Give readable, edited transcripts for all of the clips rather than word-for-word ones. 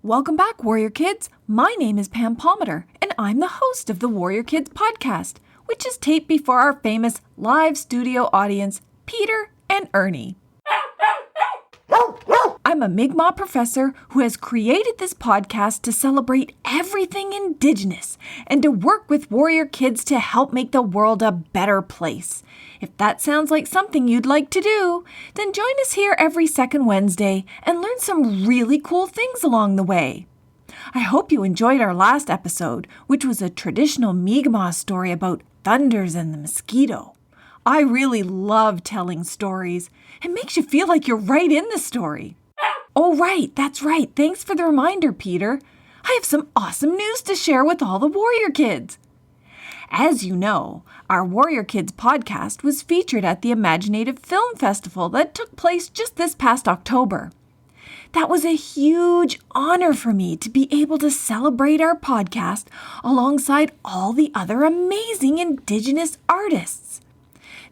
Welcome back, Warrior Kids. My name is Pam Palmater, and I'm the host of the Warrior Kids podcast, which is taped before our famous live studio audience, Peter and Ernie. I'm a Mi'kmaq professor who has created this podcast to celebrate everything Indigenous and to work with warrior kids to help make the world a better place. If that sounds like something you'd like to do, then join us here every second Wednesday and learn some really cool things along the way. I hope you enjoyed our last episode, which was a traditional Mi'kmaq story about thunders and the mosquito. I really love telling stories. It makes you feel like you're right in the story. Oh, right, that's right. Thanks for the reminder, Peter. I have some awesome news to share with all the Warrior Kids. As you know, our Warrior Kids podcast was featured at the Imaginative Film Festival that took place just this past October. That was a huge honor for me to be able to celebrate our podcast alongside all the other amazing Indigenous artists.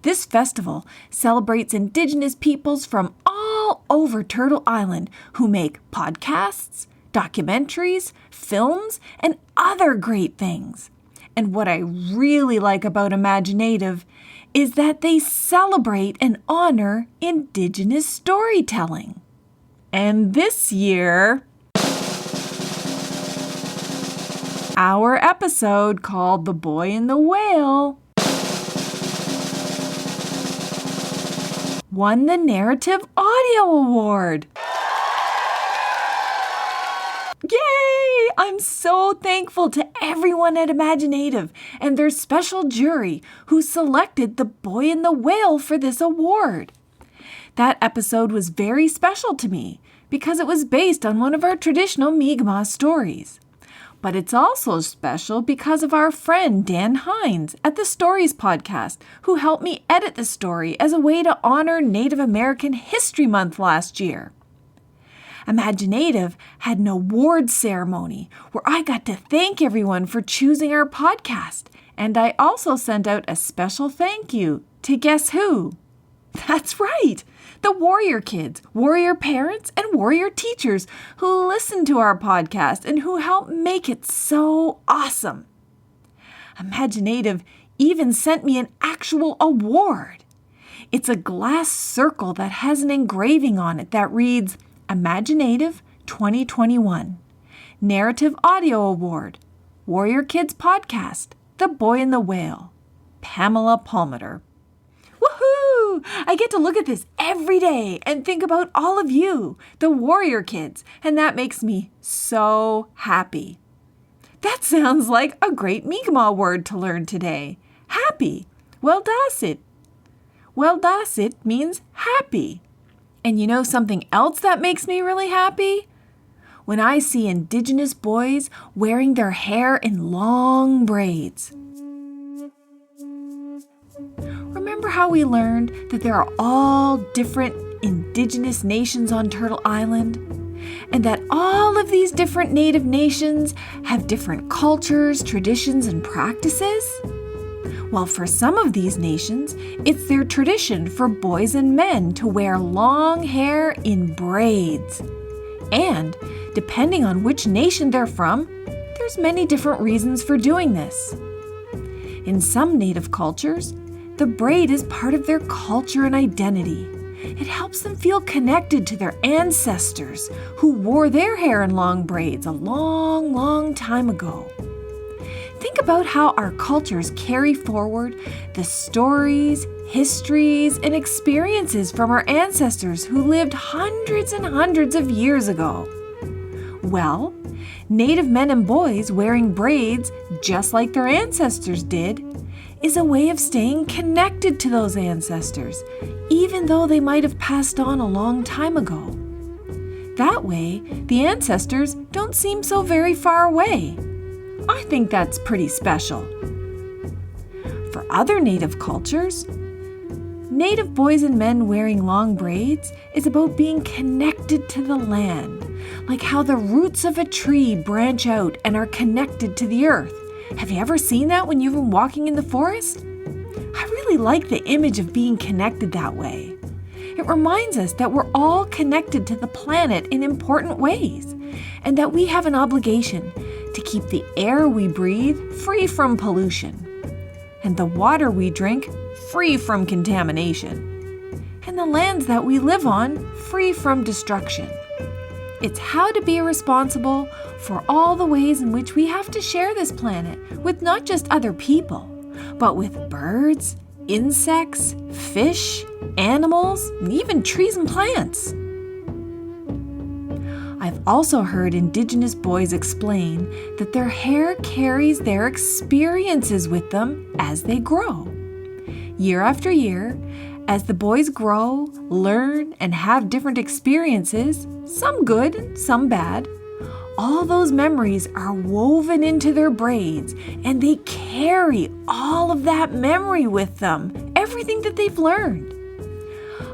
This festival celebrates Indigenous peoples from all over Turtle Island who make podcasts, documentaries, films, and other great things. And what I really like about Imaginative is that they celebrate and honor Indigenous storytelling. And this year, our episode called The Boy and the Whale won the Narrative Audio Award. Yay! I'm so thankful to everyone at Imaginative and their special jury who selected The Boy and the Whale for this award. That episode was very special to me because it was based on one of our traditional Mi'kmaq stories. But it's also special because of our friend Dan Hines at the Stories Podcast, who helped me edit the story as a way to honor Native American History Month last year. Imaginative had an award ceremony where I got to thank everyone for choosing our podcast, and I also sent out a special thank you to guess who? That's right! The Warrior Kids, Warrior parents, and Warrior teachers who listen to our podcast and who help make it so awesome. Imaginative even sent me an actual award. It's a glass circle that has an engraving on it that reads, Imaginative 2021, Narrative Audio Award, Warrior Kids Podcast, The Boy and the Whale, Pamela Palmater. Woohoo! I get to look at this every day and think about all of you, the Warrior Kids, and that makes me so happy. That sounds like a great Mi'kmaq word to learn today. Happy. Well, dasit. Well, dasit means happy. And you know something else that makes me really happy? When I see Indigenous boys wearing their hair in long braids. Remember how we learned that there are all different Indigenous nations on Turtle Island? And that all of these different Native nations have different cultures, traditions, and practices? Well, for some of these nations, it's their tradition for boys and men to wear long hair in braids. And depending on which nation they're from, there's many different reasons for doing this. In some Native cultures, the braid is part of their culture and identity. It helps them feel connected to their ancestors who wore their hair in long braids a long, long time ago. Think about how our cultures carry forward the stories, histories, and experiences from our ancestors who lived hundreds and hundreds of years ago. Well, Native men and boys wearing braids, just like their ancestors did, is a way of staying connected to those ancestors, even though they might have passed on a long time ago. That way, the ancestors don't seem so very far away. I think that's pretty special. For other Native cultures, Native boys and men wearing long braids is about being connected to the land, like how the roots of a tree branch out and are connected to the earth. Have you ever seen that when you've been walking in the forest? I really like the image of being connected that way. It reminds us that we're all connected to the planet in important ways, and that we have an obligation to keep the air we breathe free from pollution, and the water we drink free from contamination, and the lands that we live on free from destruction. It's how to be responsible for all the ways in which we have to share this planet with not just other people, but with birds, insects, fish, animals, and even trees and plants. I've also heard Indigenous boys explain that their hair carries their experiences with them as they grow. Year after year, as the boys grow, learn, and have different experiences, some good and some bad, all those memories are woven into their braids, and they carry all of that memory with them, everything that they've learned.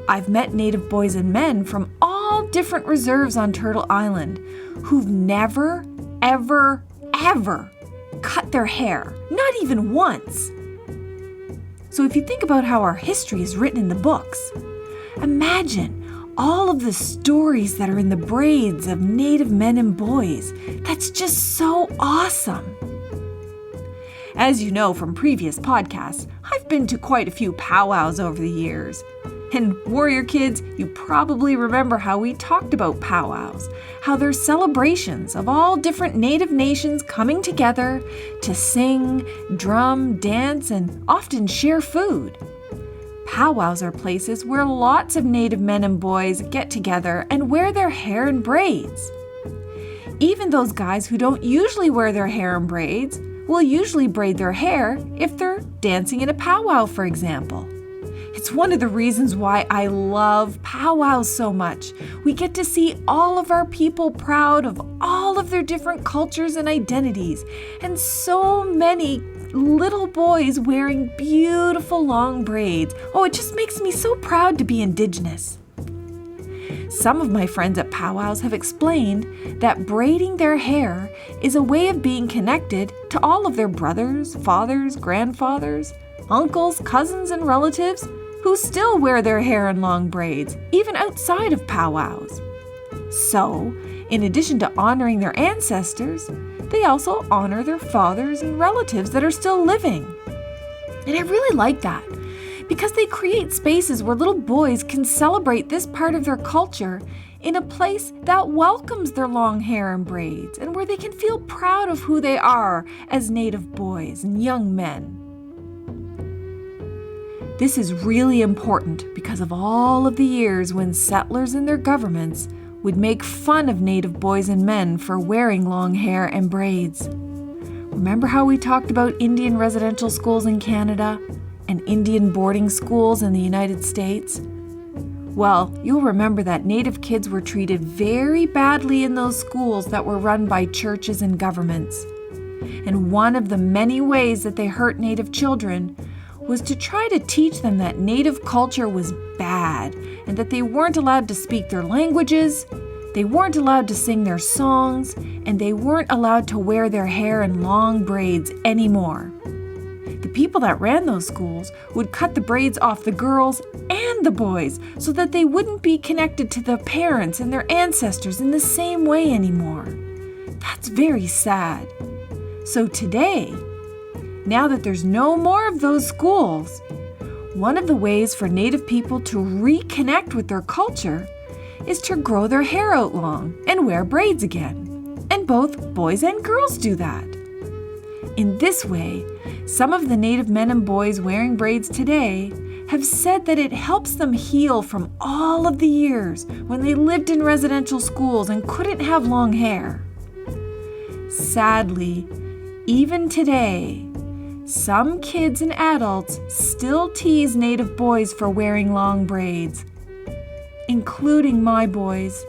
I've met Native boys and men from all different reserves on Turtle Island who've never, ever, ever cut their hair, not even once. So if you think about how our history is written in the books, imagine all of the stories that are in the braids of Native men and boys. That's just so awesome. As you know from previous podcasts, I've been to quite a few powwows over the years. And Warrior Kids, you probably remember how we talked about powwows, how they're celebrations of all different Native nations coming together to sing, drum, dance, and often share food. Powwows are places where lots of Native men and boys get together and wear their hair in braids. Even those guys who don't usually wear their hair in braids will usually braid their hair if they're dancing in a powwow, for example. It's one of the reasons why I love powwows so much. We get to see all of our people proud of all of their different cultures and identities, and so many little boys wearing beautiful long braids. Oh, it just makes me so proud to be Indigenous. Some of my friends at powwows have explained that braiding their hair is a way of being connected to all of their brothers, fathers, grandfathers, uncles, cousins, and relatives who still wear their hair in long braids, even outside of powwows. So, in addition to honoring their ancestors, they also honor their fathers and relatives that are still living. And I really like that, because they create spaces where little boys can celebrate this part of their culture in a place that welcomes their long hair and braids, and where they can feel proud of who they are as Native boys and young men. This is really important because of all of the years when settlers and their governments would make fun of Native boys and men for wearing long hair and braids. Remember how we talked about Indian residential schools in Canada and Indian boarding schools in the United States? Well, you'll remember that Native kids were treated very badly in those schools that were run by churches and governments. And one of the many ways that they hurt Native children was to try to teach them that Native culture was bad and that they weren't allowed to speak their languages, they weren't allowed to sing their songs, and they weren't allowed to wear their hair in long braids anymore. The people that ran those schools would cut the braids off the girls and the boys so that they wouldn't be connected to their parents and their ancestors in the same way anymore. That's very sad. So today, now that there's no more of those schools, one of the ways for Native people to reconnect with their culture is to grow their hair out long and wear braids again. And both boys and girls do that. In this way, some of the Native men and boys wearing braids today have said that it helps them heal from all of the years when they lived in residential schools and couldn't have long hair. Sadly, even today, some kids and adults still tease Native boys for wearing long braids, including my boys.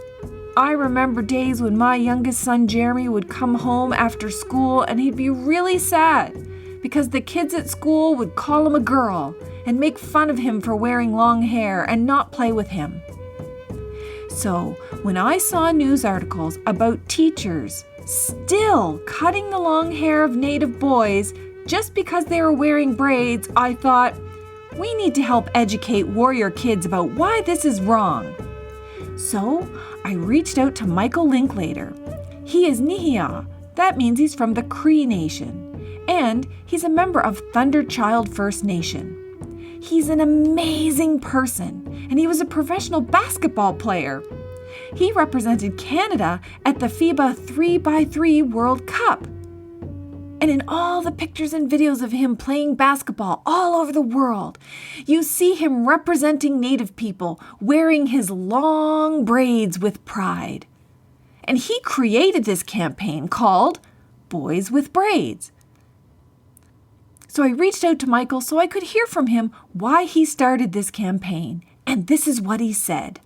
I remember days when my youngest son Jeremy would come home after school and he'd be really sad because the kids at school would call him a girl and make fun of him for wearing long hair and not play with him. So when I saw news articles about teachers still cutting the long hair of Native boys just because they were wearing braids, I thought, we need to help educate Warrior Kids about why this is wrong. So I reached out to Michael Linklater. He is Nihia. That means he's from the Cree Nation. And he's a member of Thunderchild First Nation. He's an amazing person, and he was a professional basketball player. He represented Canada at the FIBA 3x3 World Cup. And in all the pictures and videos of him playing basketball all over the world, you see him representing Native people, wearing his long braids with pride. And he created this campaign called Boys with Braids. So I reached out to Michael so I could hear from him why he started this campaign. And this is what he said.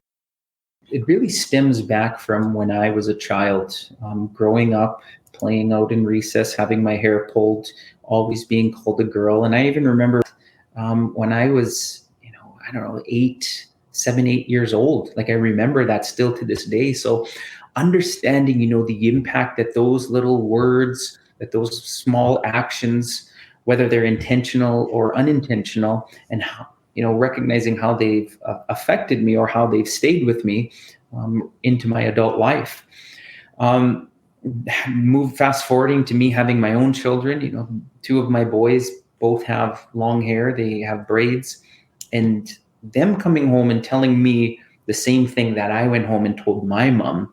It really stems back from when I was a child, growing up, playing out in recess, having my hair pulled, always being called a girl. And I even remember when I was, 7, 8 years old. Like I remember that still to this day. So understanding, the impact that those little words, that those small actions, whether they're intentional or unintentional, and how, recognizing how they've affected me or how they've stayed with me into my adult life. Fast forwarding to me having my own children, 2 of my boys both have long hair, they have braids, and them coming home and telling me the same thing that I went home and told my mom,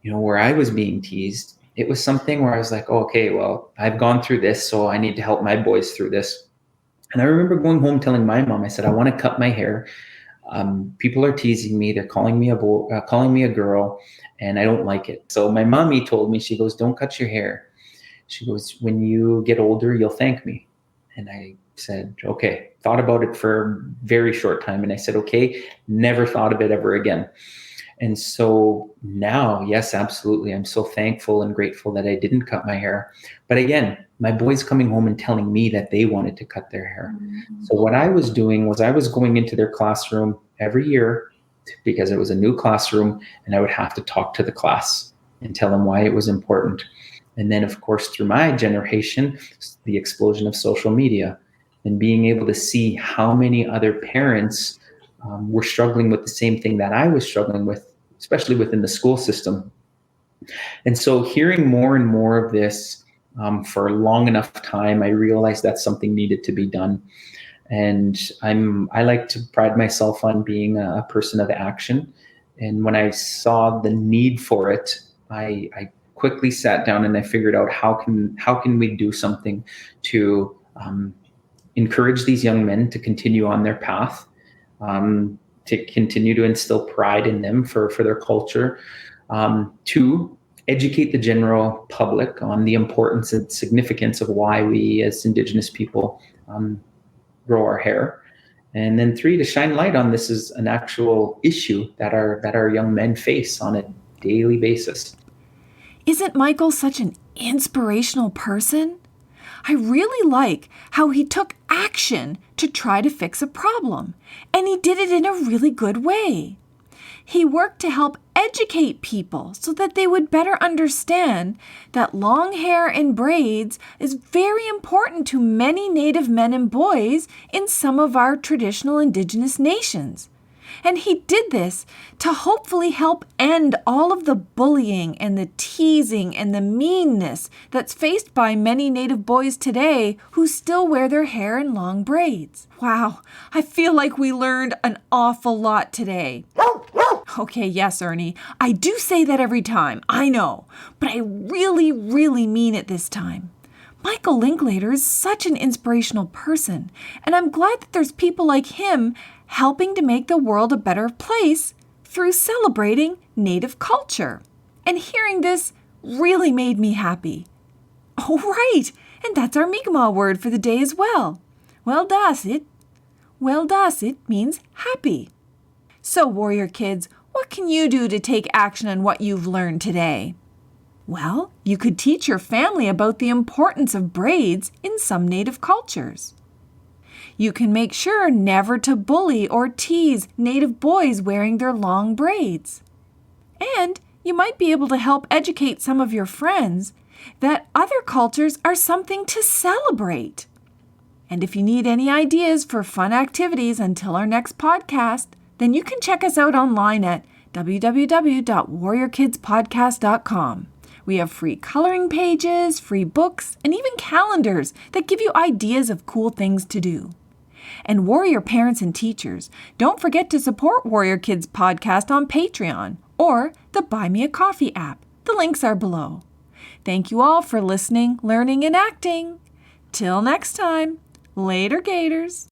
where I was being teased. It was something where I was like, oh, okay, well, I've gone through this, so I need to help my boys through this. And I remember going home telling my mom, I said, I want to cut my hair. People are teasing me. They're calling me a girl, and I don't like it. So my mommy told me, she goes, don't cut your hair. She goes, when you get older, you'll thank me. And I said, okay. Thought about it for a very short time. And I said, okay, never thought of it ever again. And so now, yes, absolutely. I'm so thankful and grateful that I didn't cut my hair. But again, my boys coming home and telling me that they wanted to cut their hair. Mm-hmm. So what I was doing was I was going into their classroom every year because it was a new classroom, and I would have to talk to the class and tell them why it was important. And then, of course, through my generation, the explosion of social media and being able to see how many other parents were struggling with the same thing that I was struggling with, especially within the school system. And so hearing more and more of this for a long enough time, I realized that something needed to be done. And I like to pride myself on being a person of action. And when I saw the need for it, I quickly sat down and I figured out how can we do something to encourage these young men to continue on their path, to continue to instill pride in them for their culture, to educate the general public on the importance and significance of why we as Indigenous people grow our hair. And then 3, to shine light on this is an actual issue that our young men face on a daily basis. Isn't Michael such an inspirational person? I really like how he took action to try to fix a problem, and he did it in a really good way. He worked to help educate people so that they would better understand that long hair and braids is very important to many Native men and boys in some of our traditional Indigenous nations. And he did this to hopefully help end all of the bullying and the teasing and the meanness that's faced by many Native boys today who still wear their hair in long braids. Wow, I feel like we learned an awful lot today. Okay, yes, Ernie, I do say that every time, I know, but I really, really mean it this time. Michael Linklater is such an inspirational person, and I'm glad that there's people like him helping to make the world a better place through celebrating Native culture. And hearing this really made me happy. Oh, right, and that's our Mi'kmaq word for the day as well. Well, das it means happy. So, warrior kids, what can you do to take action on what you've learned today? Well, you could teach your family about the importance of braids in some Native cultures. You can make sure never to bully or tease Native boys wearing their long braids. And you might be able to help educate some of your friends that other cultures are something to celebrate. And if you need any ideas for fun activities until our next podcast, then you can check us out online at www.warriorkidspodcast.com. We have free coloring pages, free books, and even calendars that give you ideas of cool things to do. And Warrior parents and teachers, don't forget to support Warrior Kids podcast on Patreon or the Buy Me a Coffee app. The links are below. Thank you all for listening, learning, and acting. Till next time, later Gators.